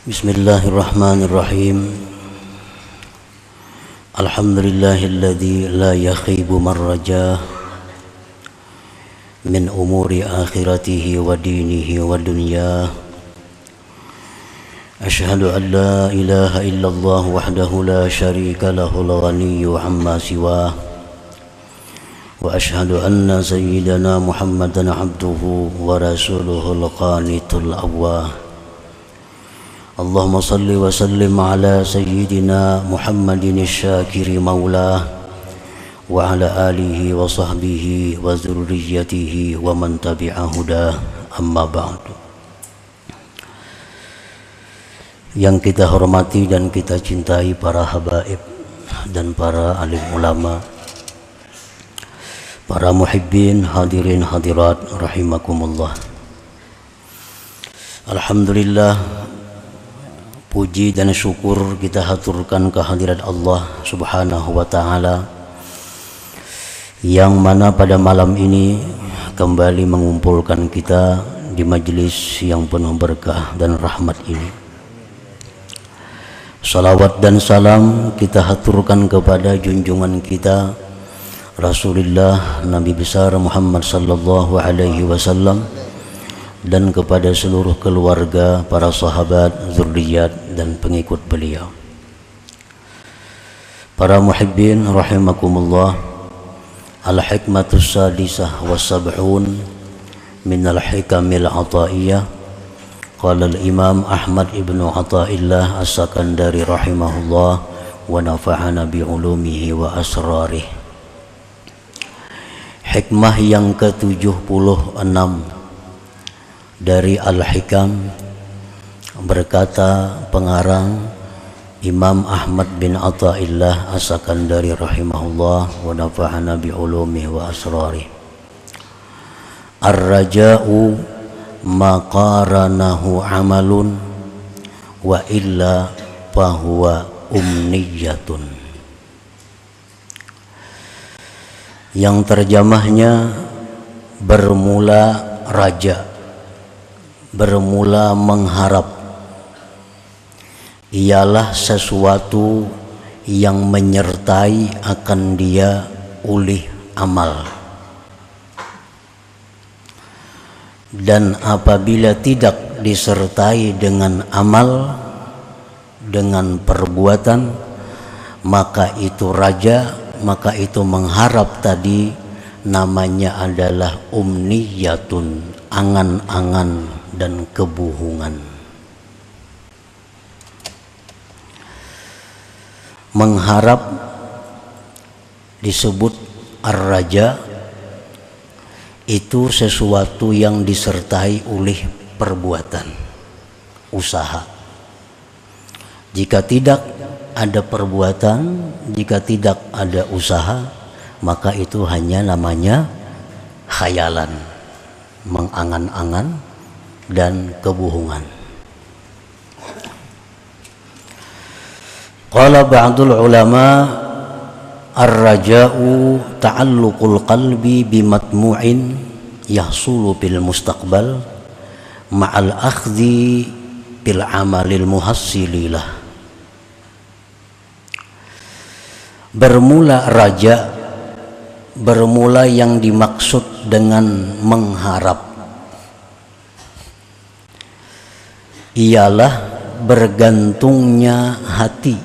Bismillahirrahmanirrahim. Alhamdulillahilladzi la yakhibu man rajah min umuri akhiratihi wa dinihi wa dunyah. Ashhadu an la ilaha illallah wahdahu la syarika lahul ghaniyyu amma siwah. Wa ashhadu anna sayyidana Muhammadan abduhu wa rasuluhul qanitul awwah. Allahumma salli wa sallim ala sayyidina Muhammadin syakiri maulah wa ala alihi wa sahbihi wa zurriyatihi wa man tabi'ahudah, amma ba'du. Yang kita hormati dan kita cintai para habaib dan para alim ulama, para muhibbin, hadirin hadirat rahimakumullah. Alhamdulillah, puji dan syukur kita haturkan kehadirat Allah Subhanahu wa ta'ala, yang mana pada malam ini kembali mengumpulkan kita di majlis yang penuh berkah dan rahmat ini. Salawat dan salam kita haturkan kepada junjungan kita Rasulullah Nabi besar Muhammad sallallahu alaihi wasallam, dan kepada seluruh keluarga, para sahabat, zurriyat dan pengikut beliau. Para muhibbin rahimakumullah, al-hikmatus sadisah wa sab'un min al-hikamil ataiyah. Qala al-imam Ahmad ibnu Athaillah as-Sakandari rahimahullah wa nafa'ana bi'ulumihi wa asrarih. Hikmah yang ke-76 dari Al-Hikam, berkata pengarang Imam Ahmad bin Athaillah as-Sakandari rahimahullah wa nafa'ana bi'ulumihi wa asrarih. Ar-raja'u ma qaranahu amalun wa illa fahuwa umniyatun. Yang terjemahnya bermula raja, bermula mengharap, ialah sesuatu yang menyertai akan dia ulih amal. Dan apabila tidak disertai dengan amal, dengan perbuatan, maka itu raja, maka itu mengharap tadi namanya adalah umniyatun, angan-angan dan kebohongan. Mengharap disebut ar-raja, itu sesuatu yang disertai oleh perbuatan, usaha. Jika tidak ada perbuatan, jika tidak ada usaha, maka itu hanya namanya khayalan, mengangan-angan dan kebohongan. Qala ba'dul ulama, ar-raja'u ta'alluqul qalbi bimatmu'in yahsulu bil mustaqbal ma'al akhdhi bil amalil muhassililah. Bermula raja, bermula yang dimaksud dengan mengharap ialah bergantungnya hati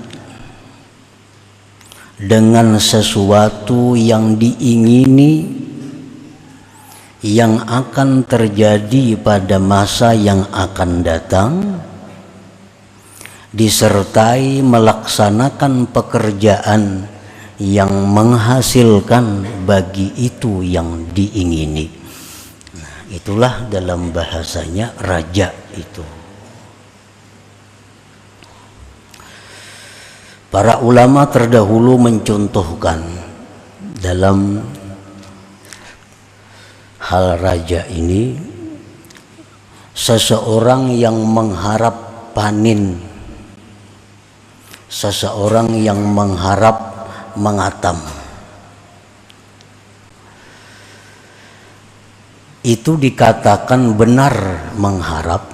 dengan sesuatu yang diingini, yang akan terjadi pada masa yang akan datang, disertai melaksanakan pekerjaan yang menghasilkan bagi itu yang diingini. Nah, itulah dalam bahasanya raja itu. Para ulama terdahulu mencontohkan dalam hal raja ini, seseorang yang mengharap panen, seseorang yang mengharap mengatam. Itu dikatakan benar mengharap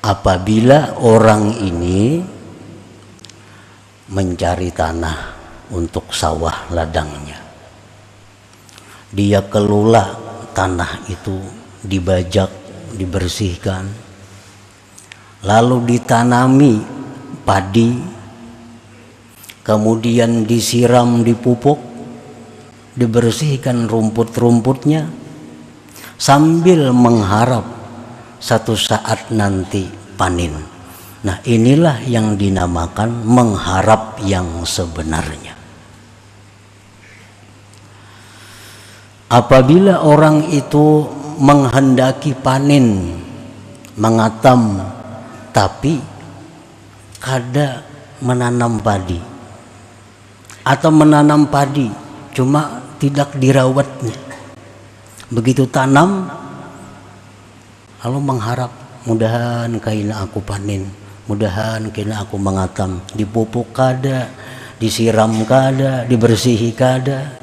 apabila orang ini mencari tanah untuk sawah ladangnya, dia kelola tanah itu, dibajak, dibersihkan, lalu ditanami padi, kemudian disiram, dipupuk, dibersihkan rumput-rumputnya, sambil mengharap satu saat nanti panen. Nah, inilah yang dinamakan mengharap yang sebenarnya. Apabila orang itu menghendaki panen, mengatam, tapi kada menanam padi, atau menanam padi cuma tidak dirawatnya, begitu tanam lalu mengharap mudahan kaina aku panen, mudahan kaina aku mengatam, dipupuk kada, disiram kada, dibersihi kada.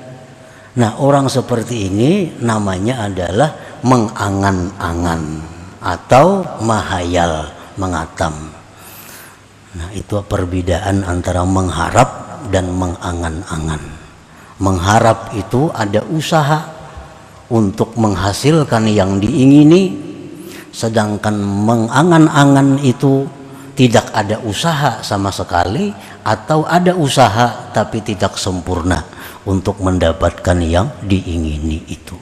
Nah, orang seperti ini namanya adalah mengangan-angan atau mahayal, mengatam. Nah, itu perbedaan antara mengharap dan mengangan-angan. Mengharap itu ada usaha untuk menghasilkan yang diingini, sedangkan mengangan-angan itu tidak ada usaha sama sekali, atau ada usaha tapi tidak sempurna untuk mendapatkan yang diingini itu.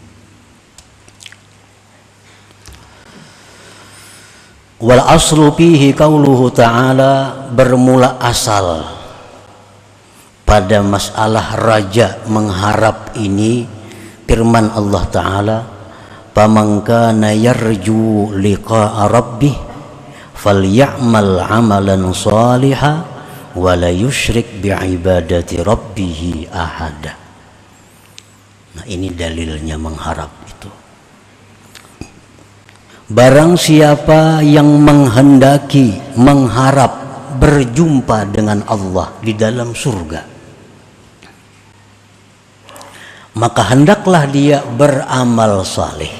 Wal aslu fihi qauluhu ta'ala, bermula asal pada masalah raja mengharap ini firman Allah Ta'ala, faman kana yarju liqa'a rabbih falya'mal 'amalan shalihan wa la yusyrik bi'ibadati rabbih ahada. Nah, ini dalilnya mengharap itu. Barang siapa yang menghendaki, mengharap berjumpa dengan Allah di dalam surga, maka hendaklah dia beramal saleh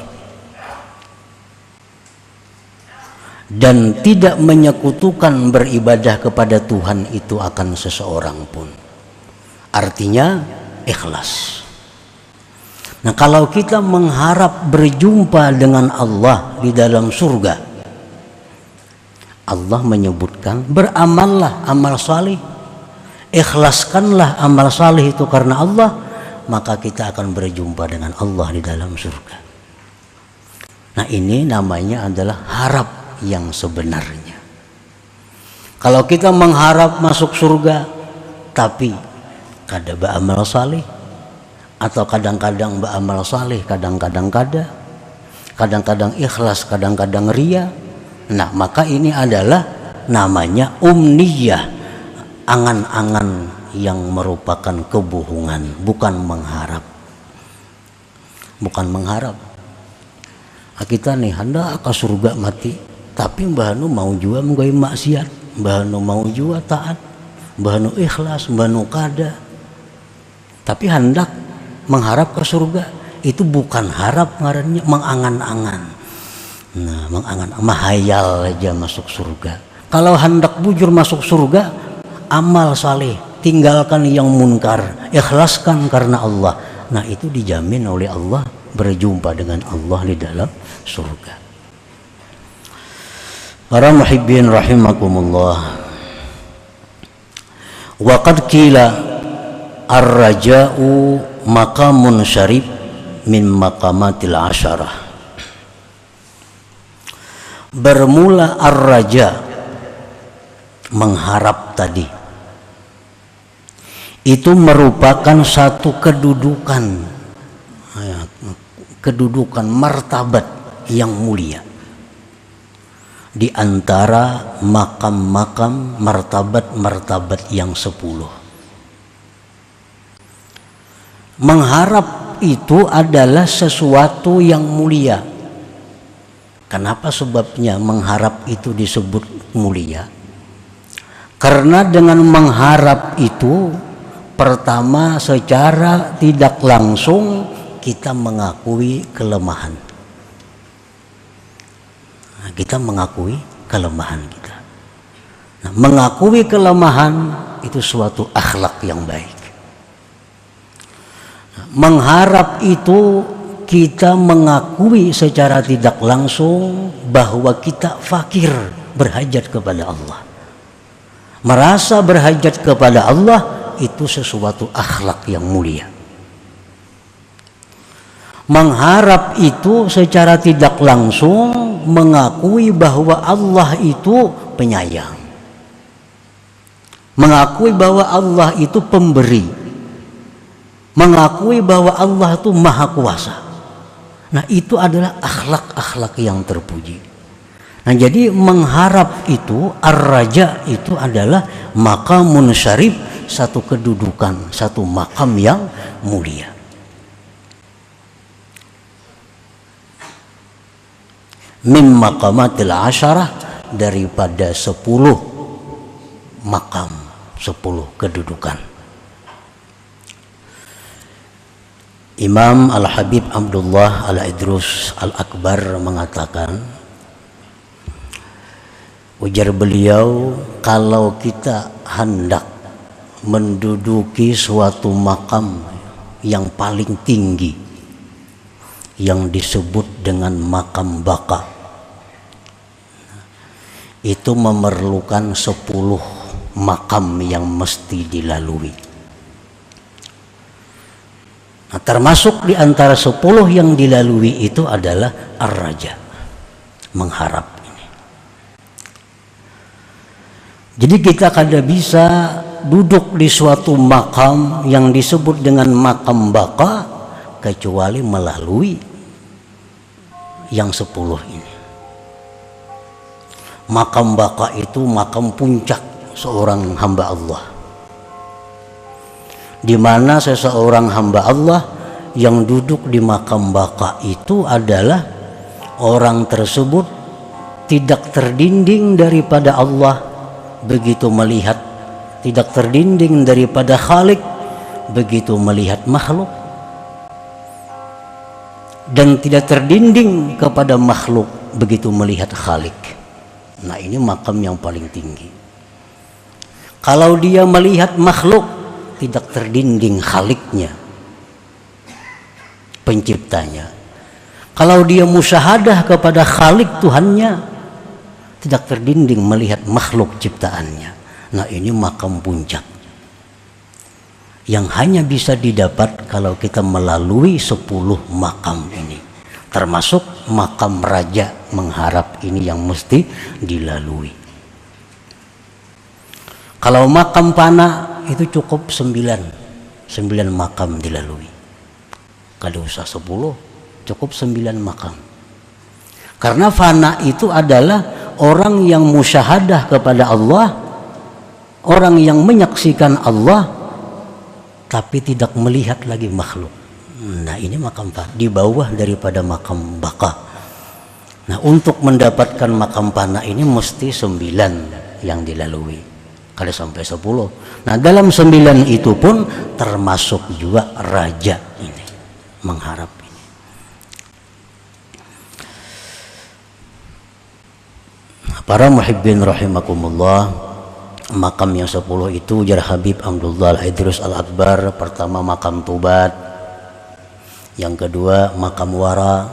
dan tidak menyekutukan beribadah kepada Tuhan itu akan seseorang pun. Artinya ikhlas. Nah, kalau kita mengharap berjumpa dengan Allah di dalam surga, Allah menyebutkan beramallah amal saleh, ikhlaskanlah amal saleh itu karena Allah, maka kita akan berjumpa dengan Allah di dalam surga. Nah, ini namanya adalah harap yang sebenarnya. Kalau kita mengharap masuk surga tapi kada beramal saleh, atau kadang-kadang beramal saleh, kadang-kadang kada, kadang-kadang ikhlas, kadang-kadang ria, nah maka ini adalah namanya umniyah, angan-angan yang merupakan kebohongan, bukan mengharap. Bukan mengharap. Kita nih hendak ke surga mati, tapi mbah nu mau jua menggawe maksiat, mbah nu mau jua taat, mbah nu ikhlas, mbah nu kada, tapi hendak mengharap ke surga. Itu bukan harap, ngarannya mengangan-angan. Nah, mengangan, mahayal aja masuk surga. Kalau hendak bujur masuk surga, amal saleh, tinggalkan yang munkar, ikhlaskan karena Allah. Nah, itu dijamin oleh Allah berjumpa dengan Allah di dalam surga. Para muhibbin rahimakumullah, wa qad qila ar-raja'u maqamun syarif min maqamatil asyarah. Bermula ar-raja, mengharap tadi, itu merupakan satu kedudukan martabat yang mulia di antara makam-makam, martabat-martabat yang 10. Mengharap itu adalah sesuatu yang mulia. Kenapa sebabnya mengharap itu disebut mulia? Karena dengan mengharap itu, pertama secara tidak langsung kita mengakui kelemahan. Kita mengakui kelemahan kita. Nah, mengakui kelemahan itu suatu akhlak yang baik. Nah, mengharap itu kita mengakui secara tidak langsung bahwa kita fakir, berhajat kepada Allah. Merasa berhajat kepada Allah itu sesuatu akhlak yang mulia. Mengharap itu secara tidak langsung mengakui bahwa Allah itu penyayang. Mengakui bahwa Allah itu pemberi. Mengakui bahwa Allah itu maha kuasa. Nah, itu adalah akhlak-akhlak yang terpuji. Nah, jadi mengharap itu, ar-raja itu adalah maqamun syarif, satu kedudukan, satu makam yang mulia. Mim maqamatil asyarah, daripada 10 makam, 10 kedudukan. Imam Al-Habib Abdullah Al-Idrus Al-Akbar mengatakan, ujar beliau, kalau kita hendak menduduki suatu makam yang paling tinggi yang disebut dengan makam baka, itu memerlukan 10 makam yang mesti dilalui. Nah, termasuk di antara 10 yang dilalui itu adalah ar-raja, mengharap ini. Jadi kita kada bisa duduk di suatu makam yang disebut dengan makam baka kecuali melalui yang 10 ini. Makam baka itu makam puncak seorang hamba Allah, di mana seseorang hamba Allah yang duduk di makam baka itu adalah orang tersebut tidak terdinding daripada Allah begitu melihat, tidak terdinding daripada Khalik begitu melihat makhluk, dan tidak terdinding kepada makhluk begitu melihat Khalik. Nah, ini makam yang paling tinggi. Kalau dia melihat makhluk, tidak terdinding Khaliknya, penciptanya. Kalau dia musyahadah kepada Khalik Tuhannya, tidak terdinding melihat makhluk ciptaannya. Nah, ini makam puncak yang hanya bisa didapat kalau kita melalui 10 makam ini, termasuk makam raja, mengharap ini yang mesti dilalui. Kalau makam fana itu cukup 9 makam dilalui. Kalau usah 10, cukup 9 makam. Karena fana itu adalah orang yang musyahadah kepada Allah, orang yang menyaksikan Allah tapi tidak melihat lagi makhluk. Nah, ini makam fana, di bawah daripada makam baka. Nah, untuk mendapatkan makam fana ini mesti 9 yang dilalui, kalau sampai 10. Nah, dalam 9 itu pun termasuk juga raja ini, mengharap ini. Para muhibbin rahimakumullah, makam yang 10 itu ujar Habib Abdullah Al-Idrus Al-Akbar, pertama makam Tubat, yang kedua makam Wara,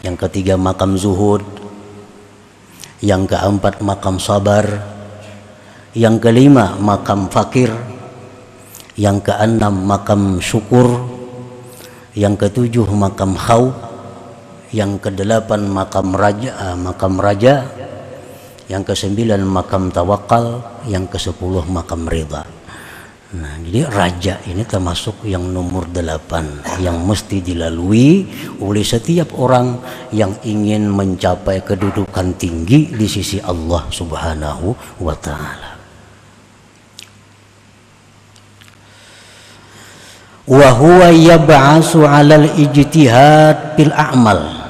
yang ketiga makam Zuhud, yang keempat makam Sabar, yang kelima makam Fakir, yang keenam makam Syukur, yang ketujuh makam Khawf, yang kedelapan makam Raja, yang kesembilan makam Tawakal, yang ke-10 makam Ridha. Nah, jadi raja ini termasuk yang nomor 8 yang mesti dilalui oleh setiap orang yang ingin mencapai kedudukan tinggi di sisi Allah Subhanahu wa ta'ala. Wa huwa yab'asu 'alal ijtihad bil a'mal.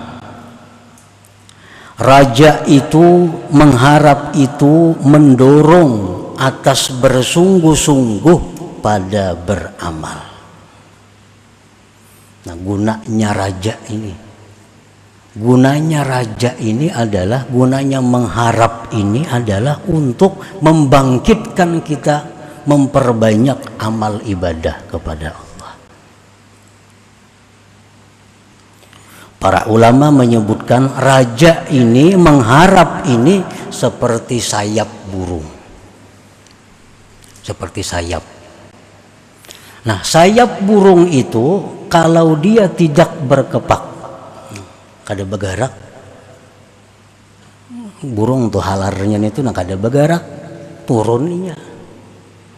Raja itu, mengharap itu mendorong atas bersungguh-sungguh pada beramal. Nah, gunanya raja ini Gunanya raja ini adalah, gunanya mengharap ini adalah untuk membangkitkan kita, memperbanyak amal ibadah kepada Allah. Para ulama menyebutkan raja ini, mengharap ini seperti sayap burung. Seperti sayap. Nah, sayap burung itu kalau dia tidak berkepak, kada bergerak, burung tuh halarnya itu nak kada bergerak, turunnya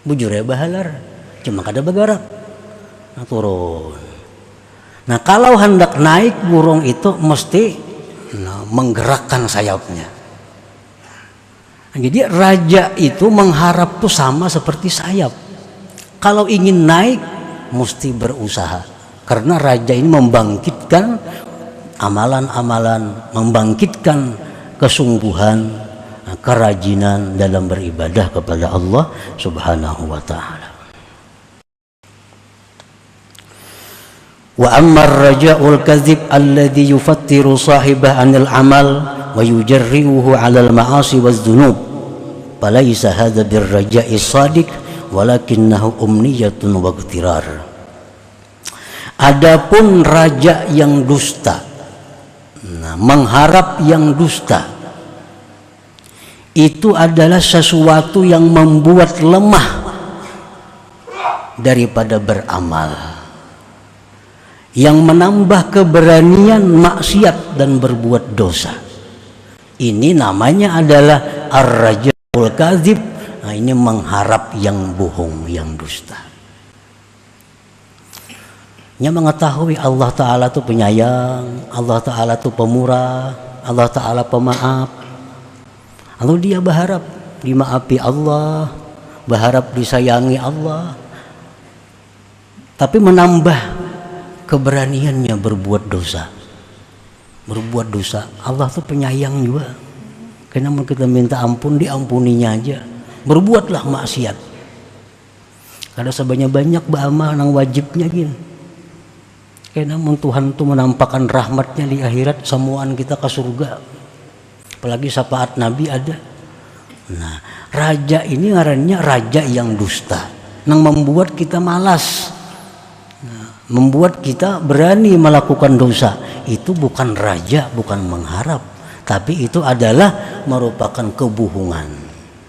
bujur ya bahalar, cuma kada bergerak, nah, turun. Nah, kalau hendak naik burung itu mesti menggerakkan sayapnya. Nah, jadi raja itu mengharap tuh sama seperti sayap. Kalau ingin naik mesti berusaha, karena raja ini membangkitkan amalan-amalan, membangkitkan kesungguhan, kerajinan dalam beribadah kepada Allah Subhanahu wa ta'ala. Wa amma ar-raja'ul kadhib alladhi yufattiru sahibah 'anil amal wa yujarri'uhu 'alal ma'asi waz-dhunub falaysa hadha bir-raja'is shadiq walakinnahu umniyatun wa ightirar. Adapun raja yang dusta, mengharap yang dusta, itu adalah sesuatu yang membuat lemah daripada beramal, yang menambah keberanian maksiat dan berbuat dosa. Ini namanya adalah ar-raja'ul kadzib. Nah, ini mengharap yang bohong, yang dusta. Nya mengetahui Allah Ta'ala itu penyayang, Allah Ta'ala itu pemurah, Allah Ta'ala pemaaf. Lalu dia berharap dimaafi Allah, berharap disayangi Allah, tapi menambah keberaniannya berbuat dosa. Berbuat dosa, Allah tuh penyayang juga. Kenapa kita minta ampun, diampuninya aja. Berbuatlah maksiat. Kada sebanyak-banyak beramal nang wajibnya gini. Kenapa Tuhan tuh menampakkan rahmatnya di akhirat, semuaan kita ke surga. Apalagi syafaat Nabi ada. Nah, raja ini ngarannya raja yang dusta, nang membuat kita malas, membuat kita berani melakukan dosa. Itu bukan raja, bukan mengharap, tapi itu adalah merupakan kebohongan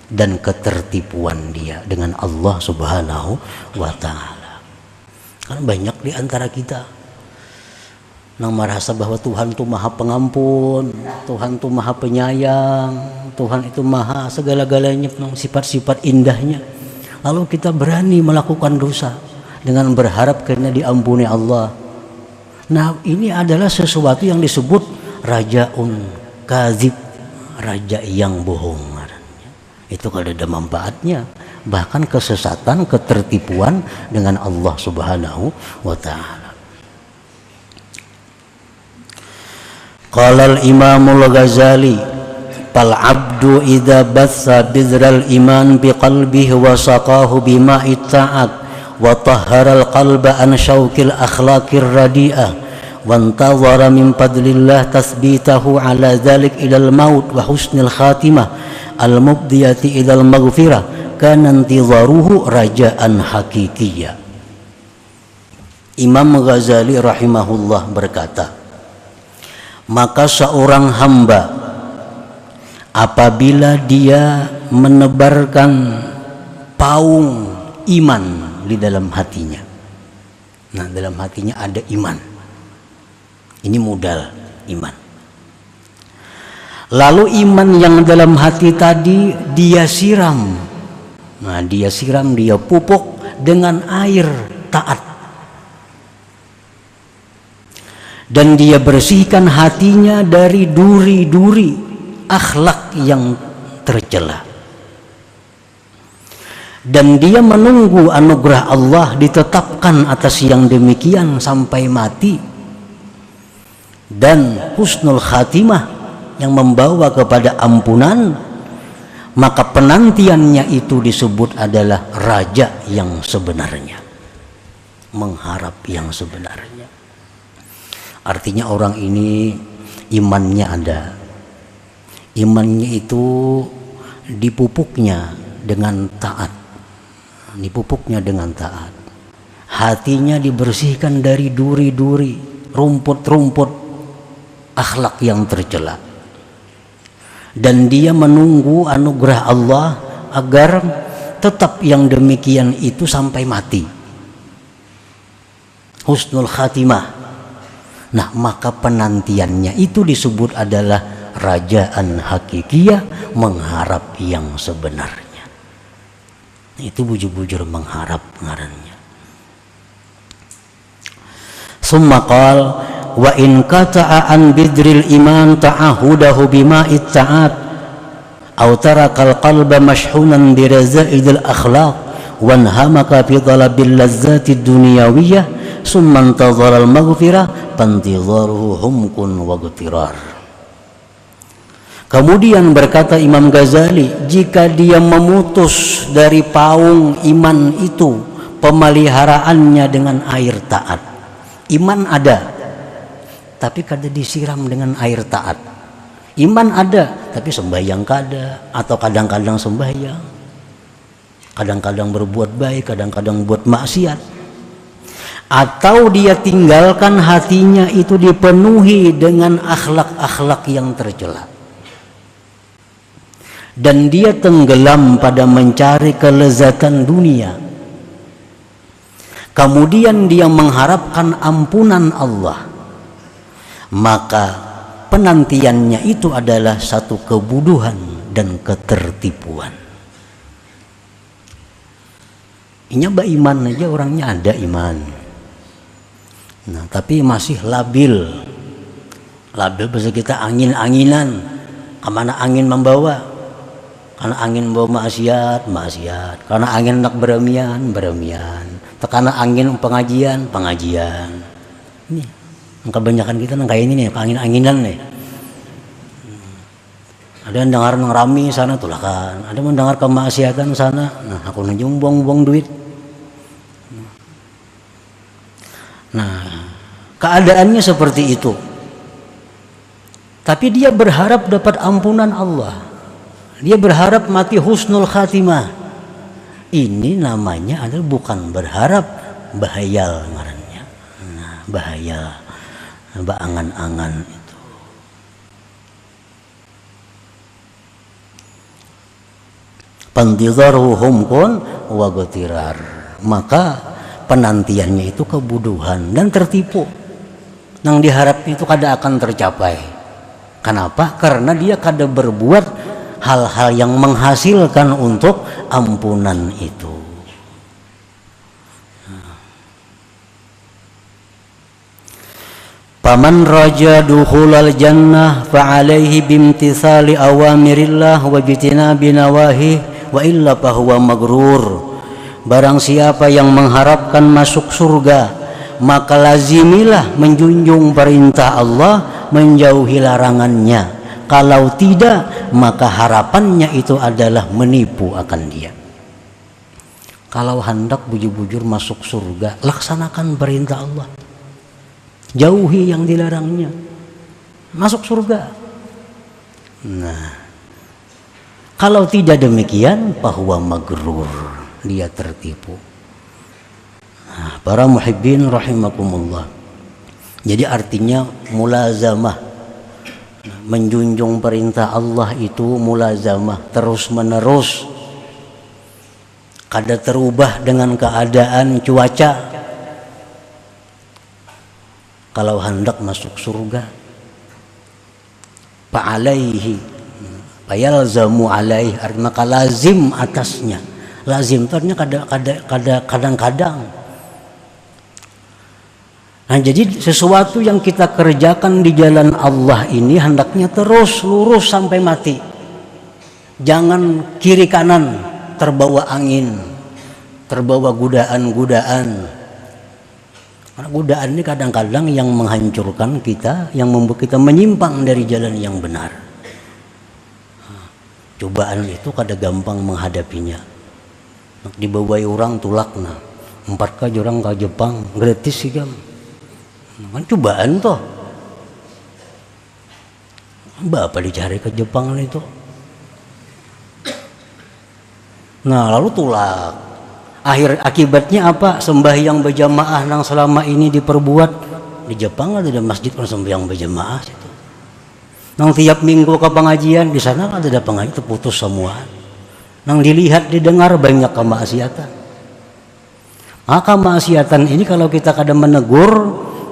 dan ketertipuan dia dengan Allah Subhanahu wa ta'ala. Kan banyak di antara kita yang merasa bahwa Tuhan itu maha pengampun, Tuhan itu maha penyayang, Tuhan itu maha segala-galanya, sifat-sifat indahnya. Lalu kita berani melakukan dosa dengan berharap karena diampuni Allah. Nah, ini adalah sesuatu yang disebut rajaun kadzib, raja yang bohong. Itu kalau ada manfaatnya, bahkan kesesatan, ketertipuan dengan Allah Subhanahu wa ta'ala. Qala al-Imam al-Ghazali fal 'abdu idza batha bidral iman biqalbihi wa saqahu bima'i ta'at wa tahhara al-qalba an syauqil akhlaqir radi'ah wa antazara min fadlillah tathbitahu ala dzalik ila al-maut wa husnil khatimah al-mubdiyati ila al-maghfirah kana intizaruhu raja'an hakikiyya. Imam Ghazali rahimahullah berkata, maka seorang hamba apabila dia menebarkan paung iman di dalam hatinya, nah dalam hatinya ada iman, ini modal iman, lalu iman yang dalam hati tadi dia siram, nah dia siram, dia pupuk dengan air taat, dan dia bersihkan hatinya dari duri-duri akhlak yang tercela, dan dia menunggu anugerah Allah ditetapkan atas yang demikian sampai mati, dan husnul khatimah yang membawa kepada ampunan, maka penantiannya itu disebut adalah raja yang sebenarnya, mengharap yang sebenarnya. Artinya orang ini imannya ada. Imannya itu dipupuknya dengan taat. Dipupuknya dengan taat. Hatinya dibersihkan dari duri-duri, rumput-rumput akhlak yang tercela. Dan dia menunggu anugerah Allah agar tetap yang demikian itu sampai mati. Husnul khatimah. Nah, maka penantiannya itu disebut adalah rajaan hakikiyah, mengharap yang sebenarnya. Itu bujur-bujur mengharap ngarannya. Summa qal wa in qata'a an bidril iman ta'ahudahu bima'it ta'at aw tarakal qalba mashhunan bi raza'idil akhlaq wanhamaka fi talabil lazzati dunyawiyah summa intazara al maghfirah fantidharuhu humkun wa ghtirar. Kemudian berkata Imam Ghazali, jika dia memutus dari paung iman itu pemeliharaannya dengan air taat. Iman ada, tapi kada disiram dengan air taat. Iman ada, tapi sembahyang kada, atau kadang-kadang sembahyang, kadang-kadang berbuat baik, kadang-kadang buat maksiat. Atau dia tinggalkan hatinya itu dipenuhi dengan akhlak-akhlak yang tercela. Dan dia tenggelam pada mencari kelezatan dunia. Kemudian dia mengharapkan ampunan Allah. Maka penantiannya itu adalah satu kebodohan dan ketertipuan. Inya iman aja orangnya ada iman. Nah, tapi masih labil. Labil bahasa kita angin-anginan. Kemana angin membawa? Karena angin membawa maksiat. Karena angin hendak beremian. Tekana angin pengajian. Ini kebanyakan kita kayak ini nih, angin-anginan nih. Ada yang dengar nang rami sana tulah kan. Ada yang mendengar kemaksiatan sana. Nah, aku nunjuk buang-buang duit. Nah, keadaannya seperti itu. Tapi dia berharap dapat ampunan Allah. Dia berharap mati husnul khatimah. Ini namanya adalah bukan berharap, bahayal ngarannya. Nah, bahayal, baangan-angan itu. Pantidharuhu humkun wa ghtirar. Maka penantiannya itu kebodohan dan tertipu. Yang diharap itu kada akan tercapai. Kenapa? Karena dia kada berbuat hal-hal yang menghasilkan untuk ampunan itu. Faman raja dukhulal jannah fa'alaihi bimtithali awamirillah wa jitinabi nawahi wa illa fahuwa magrur. Barang siapa yang mengharapkan masuk surga, maka lazimilah menjunjung perintah Allah, menjauhi larangannya. Kalau tidak, maka harapannya itu adalah menipu akan dia. Kalau hendak bujur-bujur masuk surga, laksanakan perintah Allah. Jauhi yang dilarangnya. Masuk surga. Nah, kalau tidak demikian, bahwa magrur, dia tertipu. Nah, para muhibbin rahimakumullah. Jadi artinya mulazamah. Menjunjung perintah Allah itu mulazamah, terus menerus, kada terubah dengan keadaan cuaca. Kalau hendak masuk surga, fa'alaihi, fayalzamu alaihi, maka lazim atasnya. Lazim itu artinya kadang-kadang. Nah, jadi sesuatu yang kita kerjakan di jalan Allah ini hendaknya terus lurus sampai mati. Jangan kiri kanan terbawa angin, terbawa godaan-godaan. Karena godaan ini kadang-kadang yang menghancurkan kita, yang membuat kita menyimpang dari jalan yang benar. Cobaan itu kada gampang menghadapinya. Dibawai orang tulakna, 4 ka orang ke Jepang gratis sih kan. Kan cobaan toh. Bapak dicari ke Jepang itu. Nah lalu tulak. Akhir akibatnya apa? Sembahyang berjamaah nang selama ini diperbuat di Jepang ada masjid kan sembahyang berjamaah situ. Nang tiap minggu ke pengajian di sana ada pengajian terputus semua. Nang dilihat didengar banyak kemaksiatan. Maka kemaksiatan ini kalau kita kada menegur,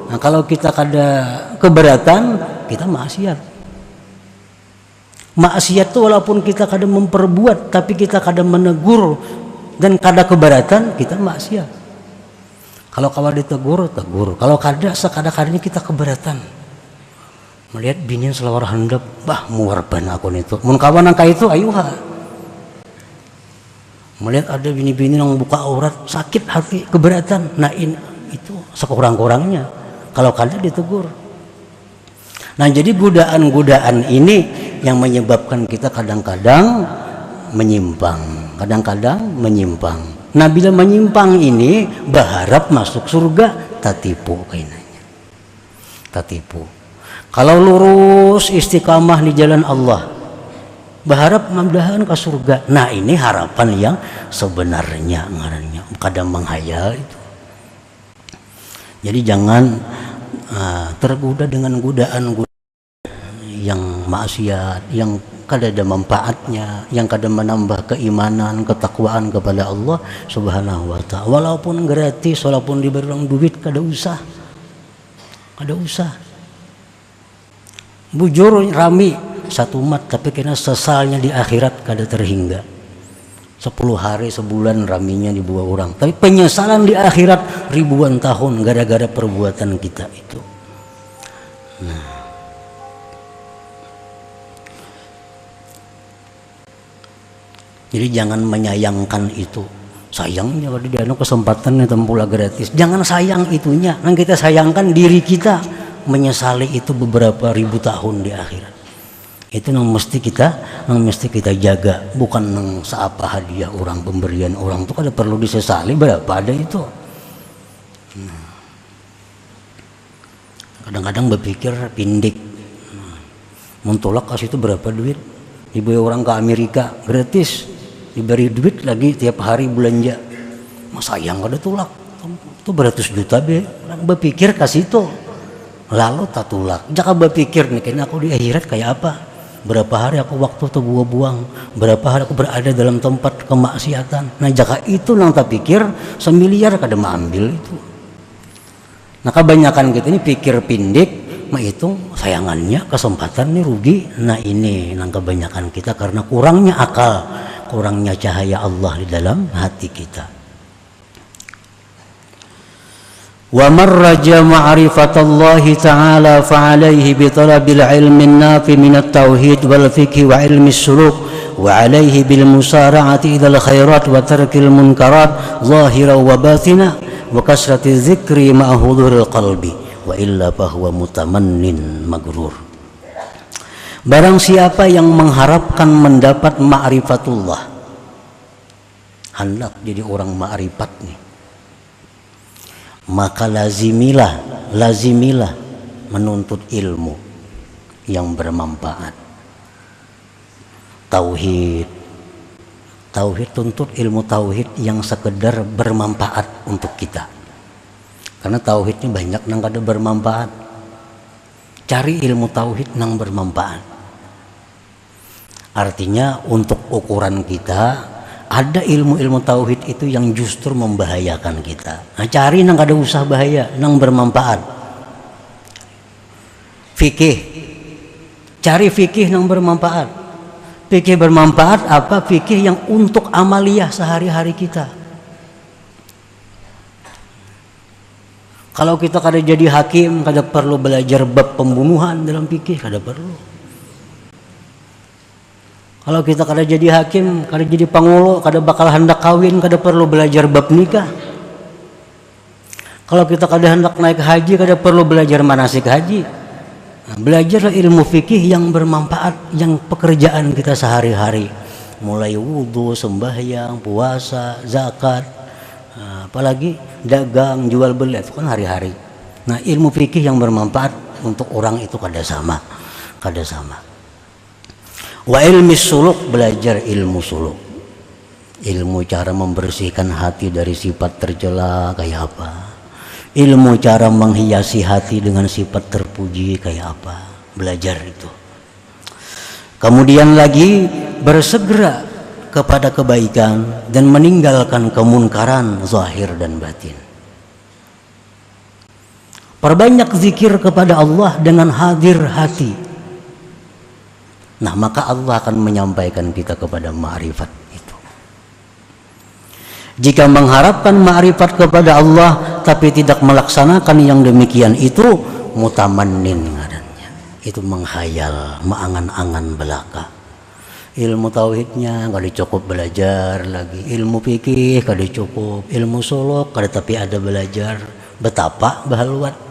nah kalau kita kada keberatan, kita maksiat. Maksiat itu walaupun kita kada memperbuat, tapi kita kada menegur dan kada keberatan, kita maksiat. Kalau kawan ditegur, tegur. Kalau kada, sekada-kadanya kita keberatan. Melihat bini selawar handap, bah muarban aku itu. Mun kawan angka itu, ayuha. Melihat ada bini-bini yang buka aurat, sakit hati, keberatan. Nah itu sekurang-kurangnya. Kalau kada ditegur. Nah jadi godaan-godaan ini yang menyebabkan kita kadang-kadang menyimpang. Kadang-kadang menyimpang. Nah bila menyimpang ini berharap masuk surga, tatipu kainanya. Tatipu. Kalau lurus istiqamah di jalan Allah, berharap mudah-mudahan ke surga. Nah ini harapan yang sebenarnya ngarannya. Kadang menghayal itu. Jadi jangan tergoda dengan godaan yang maksiat, yang kada ada manfaatnya, yang kada menambah keimanan, ketakwaan kepada Allah Subhanahu wa ta'ala. Walaupun gratis, walaupun diberi orang duit, kada usah. Kada usah. Bujur rami satu umat, tapi kena sesalnya di akhirat kada terhingga. 10 hari sebulan raminya di dua orang, tapi penyesalan di akhirat ribuan tahun gara-gara perbuatan kita itu. Nah, jadi jangan menyayangkan itu. Sayangnya kalau di anu kesempatan tempula gratis, jangan sayang itunya. Yang kita sayangkan diri kita menyesali itu beberapa ribu tahun di akhirat. Itu yang mesti kita jaga, bukan yang seapa hadiah orang, pemberian orang itu kada perlu disesali berapa ada itu. Kadang-kadang berpikir pindik, mentolak kasih itu berapa duit, dibawa orang ke Amerika gratis, diberi duit lagi tiap hari belanja, sayang kada tulak, itu beratus juta be, berpikir kasih itu, lalu tak tulak, jangan berpikir nih kayaknya aku di akhirat kayak apa. Berapa hari aku waktu itu buang-buang, berapa hari aku berada dalam tempat kemaksiatan. Nah jika itu nang tak pikir, semiliar kada ambil itu. Nah kebanyakan kita ini pikir pindik, menghitung sayangannya, kesempatan ini rugi. Nah ini nang kebanyakan kita karena kurangnya akal, kurangnya cahaya Allah di dalam hati kita. Wa man raja ma'rifatallahi ta'ala fa'alaihi bi talabil ilmi nafi min at-tauhid wal fiqh wa ilmi suluk wa alaihi bil musara'ati ila al-khairat wa tarkil munkarat zahira wa batina wa kasrati dzikri ma'a huduril qalbi wa illa fa huwa mutamannin magrur. Barang siapa yang mengharapkan mendapat ma'rifatullah, hendak jadi orang ma'rifat nih, maka lazimilah menuntut ilmu yang bermanfaat. Tauhid, tuntut ilmu tauhid yang sekedar bermanfaat untuk kita. Karena tauhidnya banyak nang kada bermanfaat. Cari ilmu tauhid nang bermanfaat. Artinya untuk ukuran kita, ada ilmu-ilmu tauhid itu yang justru membahayakan kita. Nah cari nang kada usah bahaya, nang bermanfaat. Fikih, cari fikih nang bermanfaat. Fikih bermanfaat apa? Fikih yang untuk amaliyah sehari-hari kita. Kalau kita kada jadi hakim, kada perlu belajar bab pembunuhan dalam fikih, kada perlu. Kalau kita kada jadi hakim, kada jadi pangulo, kada bakal hendak kawin, kada perlu belajar bab nikah. Kalau kita kada hendak naik haji, kada perlu belajar manasik haji. Nah, belajarlah ilmu fikih yang bermanfaat, yang pekerjaan kita sehari-hari. Mulai wudu, sembahyang, puasa, zakat, apalagi dagang, jual beli, itu kan hari-hari. Nah ilmu fikih yang bermanfaat untuk orang itu kada sama. Wa ilmi suluk, belajar ilmu suluk. Ilmu cara membersihkan hati dari sifat tercela kayak apa. Ilmu cara menghiasi hati dengan sifat terpuji kayak apa. Belajar itu. Kemudian lagi bersegera kepada kebaikan dan meninggalkan kemunkaran zahir dan batin. Perbanyak zikir kepada Allah dengan hadir hati. Nah, maka Allah akan menyampaikan kita kepada ma'rifat itu. Jika mengharapkan ma'rifat kepada Allah tapi tidak melaksanakan yang demikian itu, mutamannin ngarannya. Itu menghayal, mengangan-angan belaka. Ilmu tauhidnya kada cukup belajar lagi, ilmu fikih kada cukup, ilmu suluk kada tapi ada belajar. Betapa bahaluat.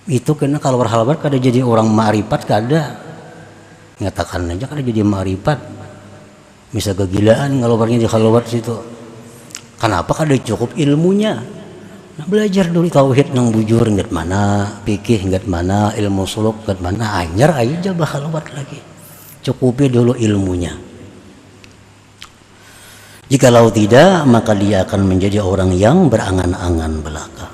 Itu karena kalau berhalawat kada jadi orang ma'rifat kada. Ngatakan aja kada jadi ma'rifat. Bisa kegilaan kalau di halawat situ. Kenapa kada cukup ilmunya? Nah, belajar dulu tauhid nang bujur ngat mana, fikih ngat mana, ilmu suluk ngat mana, anyar aja bahalawat lagi. Cukupi dulu ilmunya. Jikalau tidak, maka dia akan menjadi orang yang berangan-angan belaka.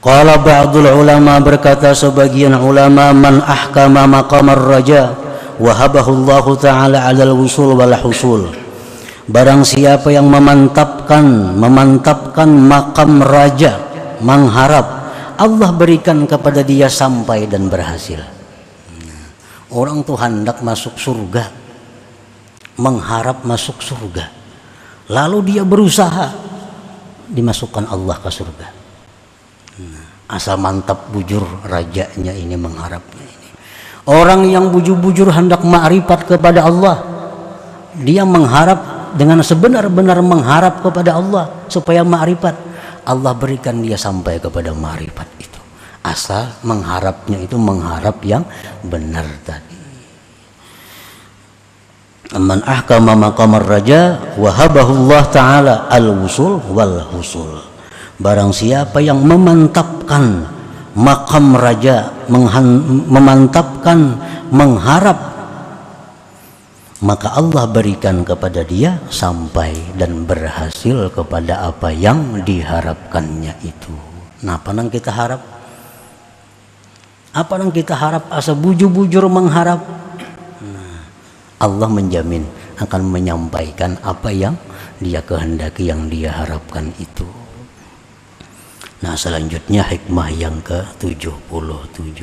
Qala ba'dul ulama, berkata sebagian ulama, man ahkama maqamar raja wahabahu Allah ta'ala 'alal wusul wal husul. Barang siapa yang memantapkan makam raja, mengharap Allah berikan kepada dia sampai dan berhasil. Orang tuh hendak masuk surga, mengharap masuk surga, lalu dia berusaha dimasukkan Allah ke surga. Asal mantap bujur rajanya ini, mengharapnya ini. Orang yang bujur-bujur hendak ma'rifat kepada Allah, dia mengharap dengan sebenar-benar mengharap kepada Allah supaya ma'rifat, Allah berikan dia sampai kepada ma'rifat itu. Asal mengharapnya itu mengharap yang benar tadi. Man ahkama maqamar raja wahabahu Allah ta'ala al-wusul wal husul. Barang siapa yang memantapkan makam raja, memantapkan mengharap, maka Allah berikan kepada dia sampai dan berhasil kepada apa yang diharapkannya itu. Nah, apa yang kita harap? Apa yang kita harap? Asa bujur-bujur mengharap. Nah, Allah menjamin akan menyampaikan apa yang dia kehendaki, yang dia harapkan itu. Nah, selanjutnya hikmah yang ke-77.